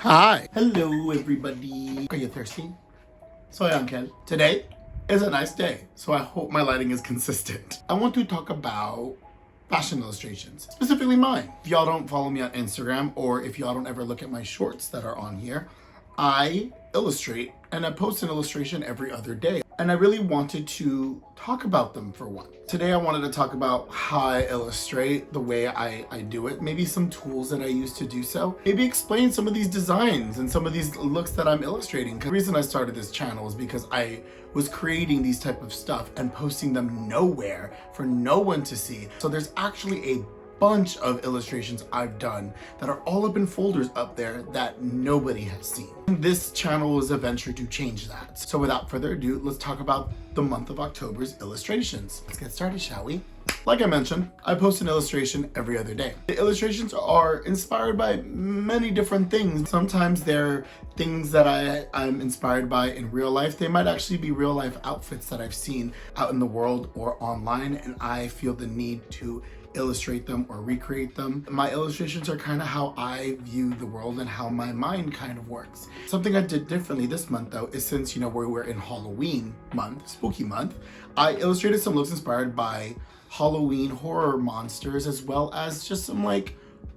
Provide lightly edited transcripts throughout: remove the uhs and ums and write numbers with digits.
Hi. Hello, everybody. Are you thirsty? Soy Angel. Today is a nice day, so I hope my lighting is consistent. I want to talk about fashion illustrations, specifically mine. If y'all don't follow me on Instagram, or if y'all don't ever look at my shorts that are on here, I illustrate and I post an illustration every other day. And I really wanted to talk about them for one. Today I wanted to talk about how I illustrate, the way I do it, maybe some tools that I use to do so, maybe explain some of these designs and some of these looks that I'm illustrating. The reason I started this channel is because I was creating these type of stuff and posting them nowhere for no one to see. So there's actually a bunch of illustrations I've done that are all up in folders up there that nobody has seen. This channel is a venture to change that. So without further ado, let's talk about the month of October's illustrations. Let's get started, shall we? Like I mentioned, I post an illustration every other day. The illustrations are inspired by many different things. Sometimes they're things that I'm inspired by in real life. They might actually be real life outfits that I've seen out in the world or online, and I feel the need to illustrate them or recreate them. My illustrations are kind of how I view the world and how my mind kind of works. Something I did differently this month though is since we're in Halloween month, spooky month, I illustrated some looks inspired by Halloween horror monsters as well as just some like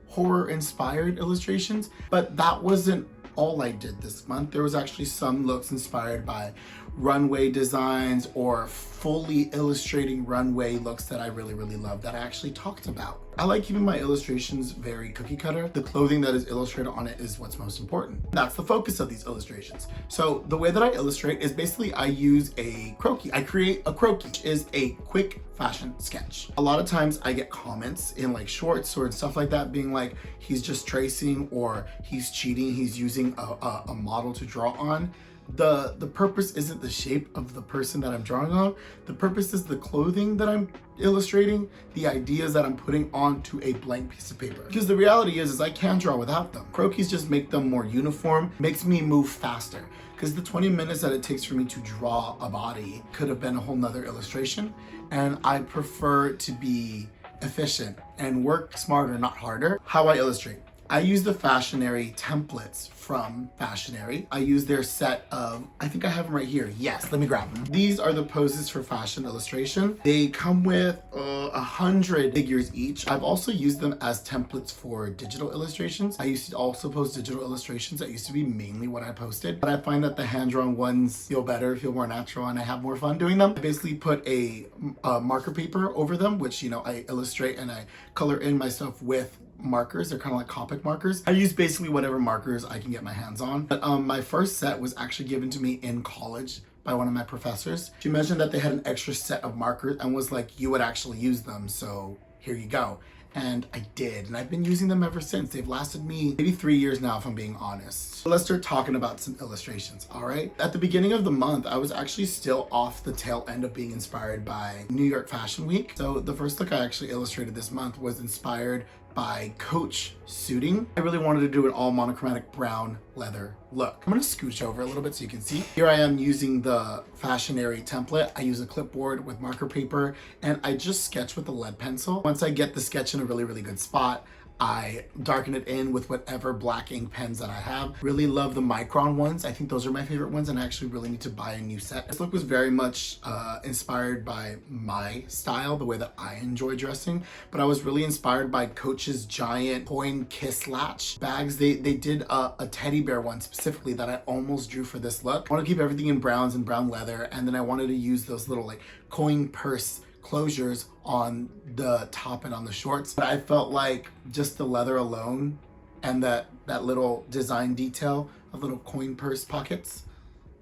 horror inspired illustrations. But that wasn't all I did this month. There was actually some looks inspired by runway designs or fully illustrating runway looks that I really love that I actually talked about. I like keeping my illustrations very cookie cutter. The clothing that is illustrated on it is what's most important. That's the focus of these illustrations. So the way that I illustrate is basically I use a croquis. I create a croquis, which is a quick fashion sketch. A lot of times I get comments in like shorts or stuff like that being like, he's just tracing or he's cheating, he's using a model to draw on. The purpose isn't the shape of the person that I'm drawing on. The purpose is the clothing that I'm illustrating, the ideas that I'm putting onto a blank piece of paper. Because the reality is I can't draw without them. Croquis just make them more uniform, makes me move faster. Because the 20 minutes that it takes for me to draw a body could have been a whole nother illustration. And I prefer to be efficient and work smarter, not harder. How I illustrate. I use the Fashionary templates from Fashionary. I use their set of, I think I have them right here. Yes, let me grab them. These are the poses for fashion illustration. They come with 100 figures each. I've also used them as templates for digital illustrations. I used to also post digital illustrations. That used to be mainly what I posted, but I find that the hand-drawn ones feel better, feel more natural, and I have more fun doing them. I basically put a marker paper over them, which, I illustrate and I color in my stuff with markers. They're kind of like Copic markers. I use basically whatever markers I can get my hands on. But my first set was actually given to me in college by one of my professors. She mentioned that they had an extra set of markers and was like, you would actually use them, so here you go. And I did, and I've been using them ever since. They've lasted me maybe 3 years now, if I'm being honest. So let's start talking about some illustrations, all right? At the beginning of the month, I was actually still off the tail end of being inspired by New York Fashion Week. So the first look I actually illustrated this month was inspired by Coach suiting. I really wanted to do an all monochromatic brown leather look. I'm gonna scooch over a little bit so you can see. Here I am using the Fashionary template. I use a clipboard with marker paper and I just sketch with a lead pencil. Once I get the sketch in a really good spot, I darken it in with whatever black ink pens that I have. Really love the Micron ones. I think those are my favorite ones and I actually really need to buy a new set. This look was very much inspired by my style, the way that I enjoy dressing, but I was really inspired by Coach's giant coin kiss latch bags. They did a teddy bear one specifically that I almost drew for this look. I want to keep everything in browns and brown leather, and then I wanted to use those little like coin purse closures on the top and on the shorts. But I felt like just the leather alone and that little design detail of little coin purse pockets,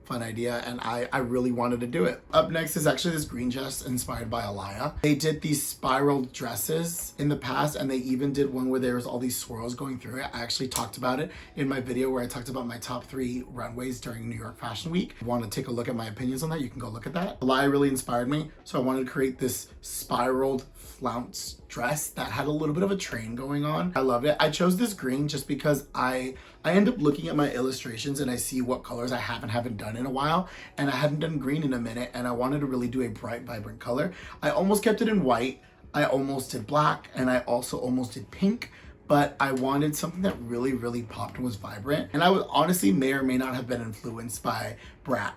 fun idea, and I really wanted to do it. Up next is actually this green dress inspired by Alaya. They did these spiral dresses in the past, and they even did one where there was all these swirls going through it. I actually talked about it in my video where I talked about my top 3 runways during New York Fashion Week. If you want to take a look at my opinions on that, you can go look at that. Alaya really inspired me, so I wanted to create this spiraled flounce dress that had a little bit of a train going on. I loved it. I chose this green just because I end up looking at my illustrations and I see what colors I haven't done in a while, and I hadn't done green in a minute, and I wanted to really do a bright, vibrant color. I almost kept it in white, I almost did black, and I also almost did pink, but I wanted something that really, really popped and was vibrant. And I was honestly may or may not have been influenced by Brat.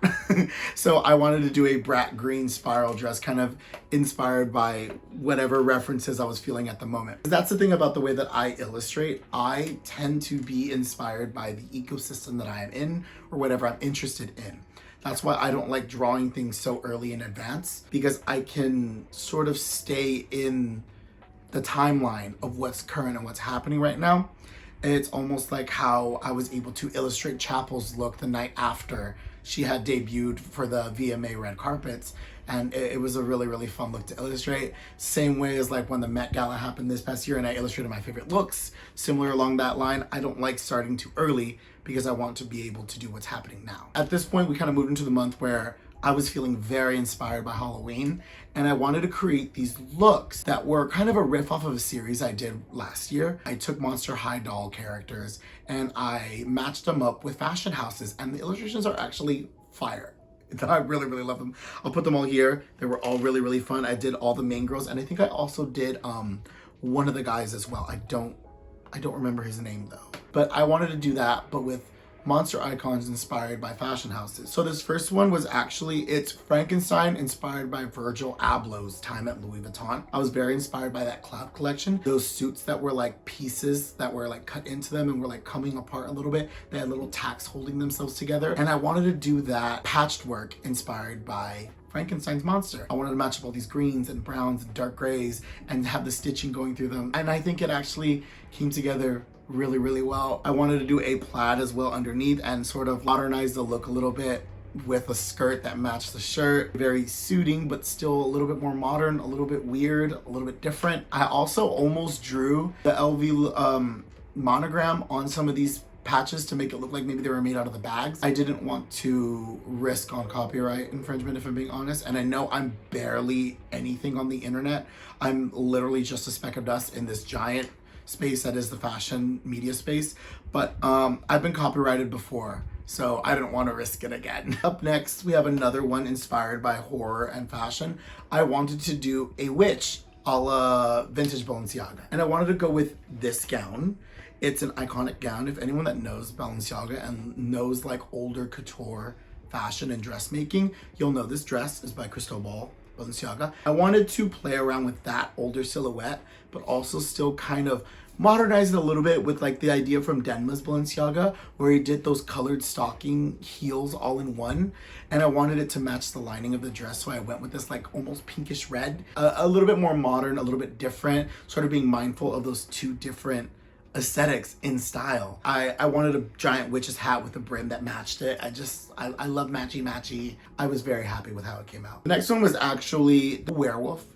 So I wanted to do a Brat green spiral dress, kind of inspired by whatever references I was feeling at the moment. That's the thing about the way that I illustrate. I tend to be inspired by the ecosystem that I am in or whatever I'm interested in. That's why I don't like drawing things so early in advance, because I can sort of stay in the timeline of what's current and what's happening right now. It's almost like how I was able to illustrate Chapel's look the night after she had debuted for the VMA red carpets. And it was a really, really fun look to illustrate. Same way as like when the Met Gala happened this past year and I illustrated my favorite looks. Similar along that line, I don't like starting too early because I want to be able to do what's happening now. At this point, we kind of moved into the month where I was feeling very inspired by Halloween, and I wanted to create these looks that were kind of a riff off of a series I did last year. I took Monster High doll characters and I matched them up with fashion houses, and the illustrations are actually fire. I really, really love them. I'll put them all here. They were all really, really fun. I did all the main girls, and I think I also did one of the guys as well. I don't remember his name though. But I wanted to do that, but with monster icons inspired by fashion houses. So this first one was actually, it's Frankenstein inspired by Virgil Abloh's time at Louis Vuitton. I was very inspired by that Cloud collection. Those suits that were like pieces that were like cut into them and were like coming apart a little bit. They had little tacks holding themselves together. And I wanted to do that patched work inspired by Frankenstein's monster. I wanted to match up all these greens and browns and dark grays and have the stitching going through them. And I think it actually came together really, really well. I wanted to do a plaid as well underneath and sort of modernize the look a little bit with a skirt that matched the shirt. Very suiting, but still a little bit more modern, a little bit weird, a little bit different. I also almost drew the LV monogram on some of these patches to make it look like maybe they were made out of the bags. I didn't want to risk on copyright infringement, if I'm being honest. And I know I'm barely anything on the internet. I'm literally just a speck of dust in this giant space that is the fashion media space, but I've been copyrighted before, so I didn't want to risk it again. Up next, we have another one inspired by horror and fashion. I wanted to do a witch a la vintage Balenciaga, and I wanted to go with this gown. It's an iconic gown. If anyone that knows Balenciaga and knows like older couture fashion and dressmaking, you'll know this dress is by Cristobal Balenciaga. I wanted to play around with that older silhouette, but also still kind of modernize it a little bit with like the idea from Denma's Balenciaga, where he did those colored stocking heels all in one. And I wanted it to match the lining of the dress, so I went with this like almost pinkish red, a little bit more modern, a little bit different, sort of being mindful of those two different aesthetics in style. I wanted a giant witch's hat with a brim that matched it. I love matchy. I was very happy with how it came out. The next one was actually the werewolf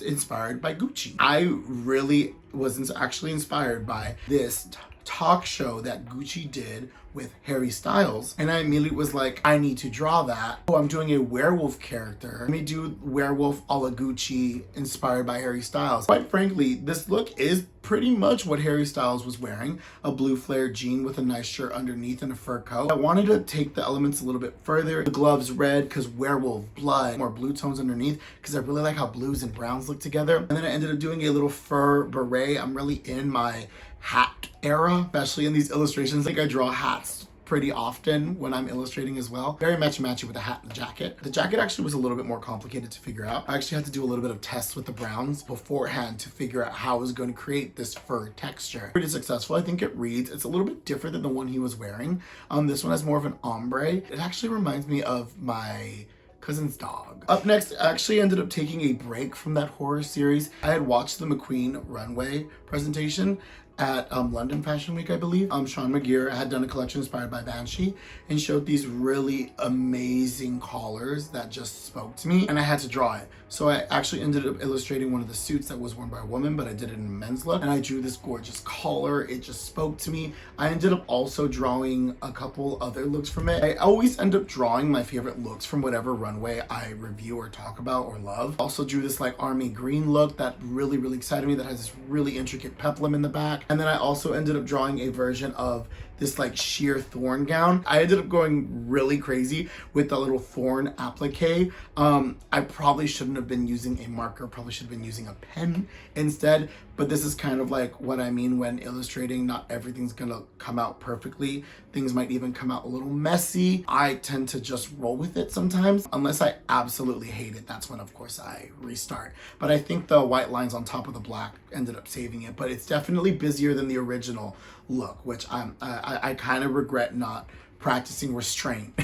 inspired by Gucci. I really was actually inspired by this talk show that Gucci did with Harry Styles, and I immediately was like, I need to draw that. Oh, I'm doing a werewolf character. Let me do werewolf a la Gucci inspired by Harry Styles. Quite frankly, this look is pretty much what Harry Styles was wearing, a blue flared jean with a nice shirt underneath and a fur coat. I wanted to take the elements a little bit further. The gloves red because werewolf, blood, more blue tones underneath because I really like how blues and browns look together. And then I ended up doing a little fur beret. I'm really in my hat era, especially in these illustrations. I think I draw hats pretty often when I'm illustrating as well. Very matchy with the hat and the jacket. The jacket actually was a little bit more complicated to figure out. I actually had to do a little bit of tests with the browns beforehand to figure out how I was going to create this fur texture. Pretty successful. I think it reads. It's a little bit different than the one he was wearing. This one has more of an ombre. It actually reminds me of my cousin's dog. Up next, I actually ended up taking a break from that horror series. I had watched the McQueen runway presentation at London Fashion Week, I believe. Sean McGear had done a collection inspired by Banshee and showed these really amazing collars that just spoke to me, and I had to draw it. So I actually ended up illustrating one of the suits that was worn by a woman, but I did it in a men's look, and I drew this gorgeous collar. It just spoke to me. I ended up also drawing a couple other looks from it. I always end up drawing my favorite looks from whatever runway I review or talk about or love. Also drew this like army green look that really excited me, that has this really intricate peplum in the back. And then I also ended up drawing a version of this like sheer thorn gown. I ended up going really crazy with the little thorn applique. I probably shouldn't have been using a marker, probably should have been using a pen instead, but this is kind of like what I mean when illustrating. Not everything's gonna come out perfectly. Things might even come out a little messy. I tend to just roll with it sometimes. Unless I absolutely hate it, that's when of course I restart. But I think the white lines on top of the black ended up saving it, but it's definitely busier than the original look, which I kind of regret not practicing restraint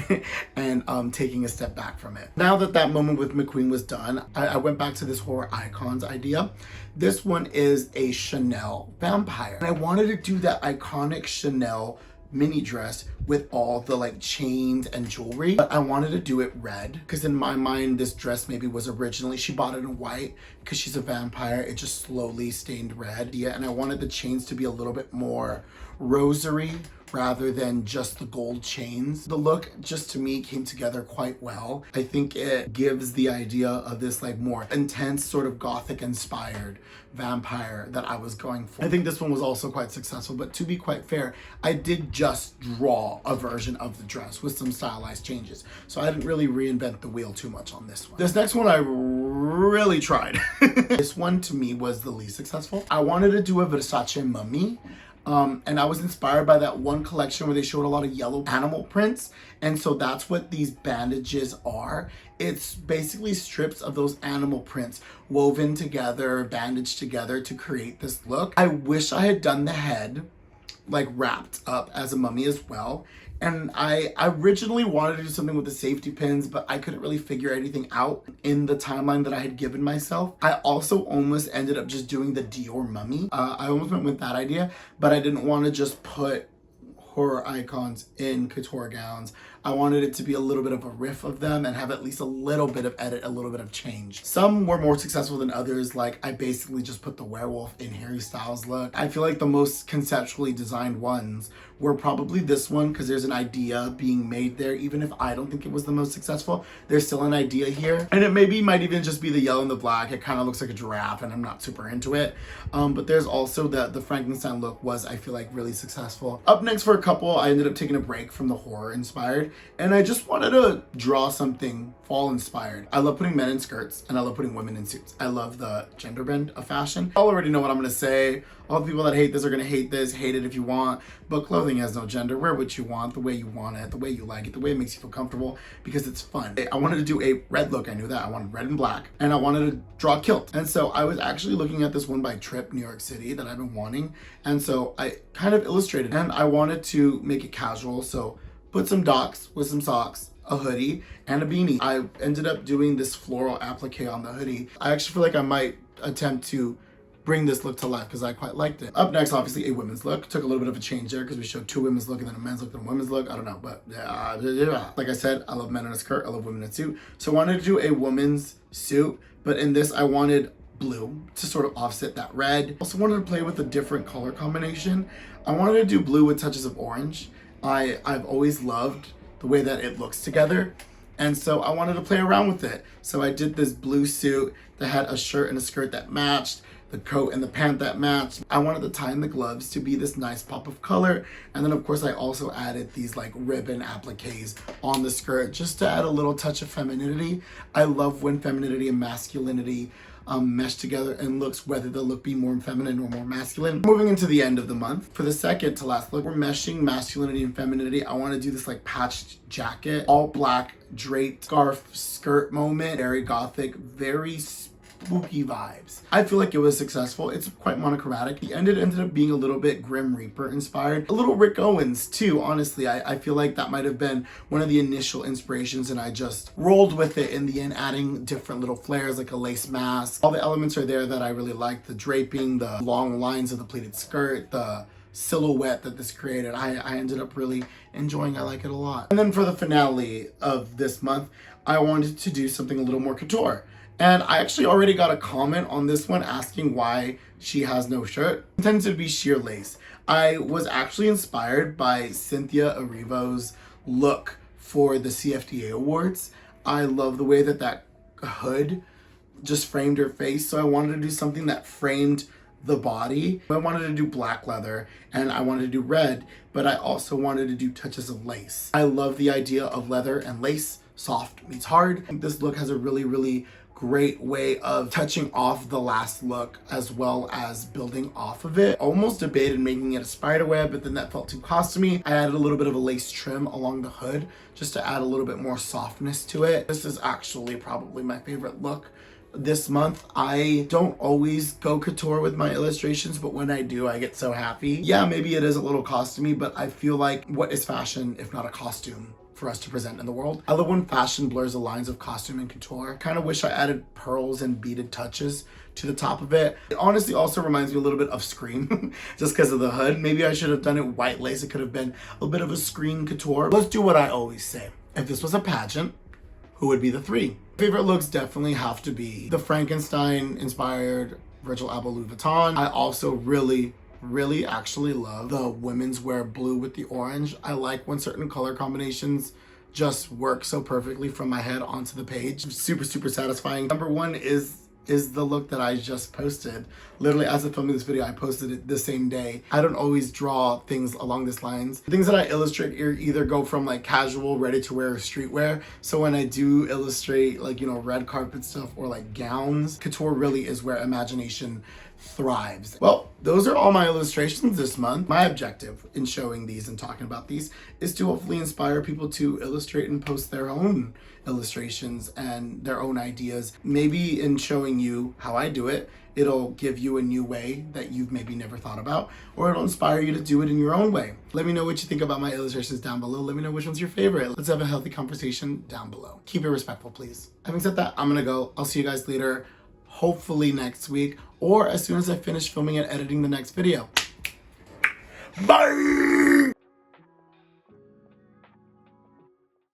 and taking a step back from it. Now that that moment with McQueen was done, I went back to this horror icons idea. This one is a Chanel vampire, and I wanted to do that iconic Chanel mini dress with all the like chains and jewelry, but I wanted to do it red because in my mind this dress maybe was originally, she bought it in white because she's a vampire, it just slowly stained red. Yeah, and I wanted the chains to be a little bit more rosary rather than just the gold chains. The look just to me came together quite well. I think it gives the idea of this like more intense sort of gothic inspired vampire that I was going for. I think this one was also quite successful, but to be quite fair, I did just draw a version of the dress with some stylized changes. So I didn't really reinvent the wheel too much on this one. This next one I really tried. This one to me was the least successful. I wanted to do a Versace mummy. And I was inspired by that one collection where they showed a lot of yellow animal prints. And so that's what these bandages are. It's basically strips of those animal prints woven together, bandaged together to create this look. I wish I had done the head like wrapped up as a mummy as well. And I originally wanted to do something with the safety pins, but I couldn't really figure anything out in the timeline that I had given myself. I also almost ended up just doing the Dior mummy. I almost went with that idea, but I didn't want to just put horror icons in couture gowns. I wanted it to be a little bit of a riff of them and have at least a little bit of edit, a little bit of change. Some were more successful than others. Like I basically just put the werewolf in Harry Styles look. I feel like the most conceptually designed ones were probably this one because there's an idea being made there. Even if I don't think it was the most successful, there's still an idea here. And it maybe might even just be the yellow and the black. It kind of looks like a giraffe and I'm not super into it. But there's also the Frankenstein look was, I feel like, really successful. Up next for a couple, I ended up taking a break from the horror inspired and I just wanted to draw something fall inspired. I love putting men in skirts and I love putting women in suits. I love the gender bend of fashion. I already know what I'm gonna say. All the people that hate this are gonna hate this, hate it if you want, but clothing has no gender. Wear what you want, the way you want it, the way you like it, the way it makes you feel comfortable, because it's fun. I wanted to do a red look, I knew that. I wanted red and black, and I wanted to draw a kilt. And so I was actually looking at this one by Trip, New York City, that I've been wanting. And so I kind of illustrated, and I wanted to make it casual, so put some docs with some socks, a hoodie, and a beanie. I ended up doing this floral applique on the hoodie. I actually feel like I might attempt to bring this look to life because I quite liked it. Up next, obviously, a women's look. Took a little bit of a change there because we showed two women's look and then a men's look and a women's look. I don't know, but like I said, I love men in a skirt. I love women in a suit. So I wanted to do a woman's suit, but in this, I wanted blue to sort of offset that red. Also wanted to play with a different color combination. I wanted to do blue with touches of orange. I've always loved the way that it looks together. And so I wanted to play around with it. So I did this blue suit that had a shirt and a skirt that matched, the coat and the pant that matched. I wanted the tie and the gloves to be this nice pop of color. And then of course I also added these like ribbon appliques on the skirt just to add a little touch of femininity. I love when femininity and masculinity mesh together and looks, whether the look be more feminine or more masculine. Moving into the end of the month, for the second to last look, we're meshing masculinity and femininity. I want to do this like patched jacket, all black, draped scarf skirt moment, very gothic, very spooky vibes. I feel like it was successful. It's quite monochromatic. The end, it ended up being a little bit Grim Reaper inspired. A little Rick Owens too, honestly. I feel like that might have been one of the initial inspirations and I just rolled with it in the end, adding different little flares like a lace mask. All the elements are there that I really liked. The draping, the long lines of the pleated skirt, the silhouette that this created. I ended up really enjoying. I like it a lot. And then for the finale of this month, I wanted to do something a little more couture. And I actually already got a comment on this one asking why she has no shirt. It tends to be sheer lace. I was actually inspired by Cynthia Erivo's look for the CFDA Awards. I love the way that that hood just framed her face. So I wanted to do something that framed the body. I wanted to do black leather and I wanted to do red, but I also wanted to do touches of lace. I love the idea of leather and lace, soft meets hard. This look has a really great way of touching off the last look as well as building off of it. Almost debated making it a spider web, but then that felt too costumey. I added a little bit of a lace trim along the hood just to add a little bit more softness to it. This is actually probably my favorite look this month. I don't always go couture with my illustrations, but when I do, I get so happy. Yeah, maybe it is a little costumey, but I feel like what is fashion if not a costume for us to present in the world? I love when fashion blurs the lines of costume and couture. Kind of wish I added pearls and beaded touches to the top of it. It honestly also reminds me a little bit of Scream, just because of the hood. Maybe I should have done it white lace. It could have been a little bit of a Scream couture. Let's do what I always say. If this was a pageant, who would be the three? Favorite looks definitely have to be the Frankenstein inspired Virgil Abloh Louis Vuitton. I also really actually love the women's wear blue with the orange. I like when certain color combinations just work so perfectly from my head onto the page. Super satisfying. Number one is the look that I just posted. Literally, as I'm filming this video, I posted it the same day. I don't always draw things along these lines. Things that I illustrate either go from like casual, ready to wear, streetwear. So when I do illustrate like, you know, red carpet stuff or like gowns, couture really is where imagination thrives. Well, those are all my illustrations this month. My objective in showing these and talking about these is to hopefully inspire people to illustrate and post their own illustrations and their own ideas. Maybe in showing you how I do it, it'll give you a new way that you've maybe never thought about, or it'll inspire you to do it in your own way. Let me know what you think about my illustrations down below. Let me know which one's your favorite. Let's have a healthy conversation down below. Keep it respectful, please. Having said that, I'm gonna go. I'll see you guys later, hopefully next week, or as soon as I finish filming and editing the next video. Bye!